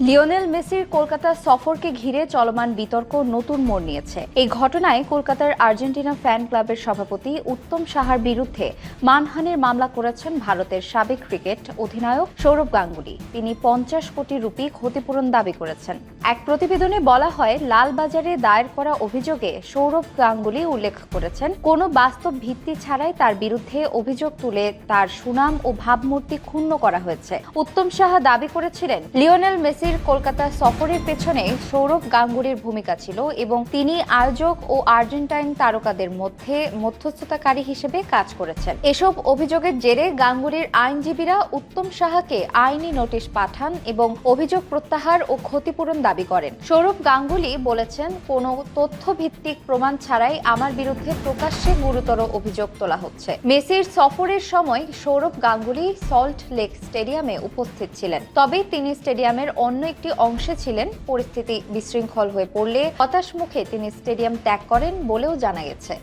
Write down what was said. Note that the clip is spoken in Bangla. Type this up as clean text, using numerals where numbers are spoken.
লিওনেল মেসির কলকাতা সফরকে ঘিরে চলমান বিতর্ক নতুন মোড় নিয়েছে। এই ঘটনায় কলকাতার আর্জেন্টিনা ফ্যান ক্লাবের সভাপতি উত্তম সাহার বিরুদ্ধে মানহানির মামলা করেছেন ভারতের সাবেক ক্রিকেট অধিনায়ক সৌরভ গাঙ্গুলি। তিনি 50 কোটি রুপি ক্ষতিপূরণ দাবি করেছেন। এক প্রতিবেদনে বলা হয়, লালবাজারে দায়ের করা অভিযোগে সৌরভ গাঙ্গুলি উল্লেখ করেছেন, কোনো বাস্তব ভিত্তি ছাড়াই তার বিরুদ্ধে অভিযোগ তুলে তার সুনাম ও ভাবমূর্তি ক্ষুণ্ণ করা হয়েছে। উত্তম সাহা দাবি করেছিলেন, লিওনেল মেসির কলকাতা সফরের পেছনে সৌরভ গাঙ্গুলির ভূমিকা ছিল এবং তিনি আয়োজক ও আর্জেন্টাইন তারকাদের মধ্যে মধ্যস্থতাকারী হিসেবে কাজ করেছেন। এসব অভিযোগের জেরে গাঙ্গুলির আইনজীবীরা উত্তম সাহাকে আইনি নোটিশ পাঠান এবং অভিযোগ প্রত্যাহার ও ক্ষতিপূরণ দাবি করেন। সৌরভ গাঙ্গুলি বলেছেন, কোনো তথ্যভিত্তিক প্রমাণ ছাড়াই আমার বিরুদ্ধে প্রকাশ্যে গুরুতর অভিযোগ তোলা হচ্ছে। মেসির সফরের সময় সৌরভ গাঙ্গুলি সল্ট লেক স্টেডিয়ামে উপস্থিত ছিলেন, তবে তিনি স্টেডিয়ামের অন্য একটি অংশে ছিলেন। পরিস্থিতি বিশৃঙ্খল হয়ে পড়লে হতাশ মুখে তিনি স্টেডিয়াম ত্যাগ করেন বলেও জানা গেছে।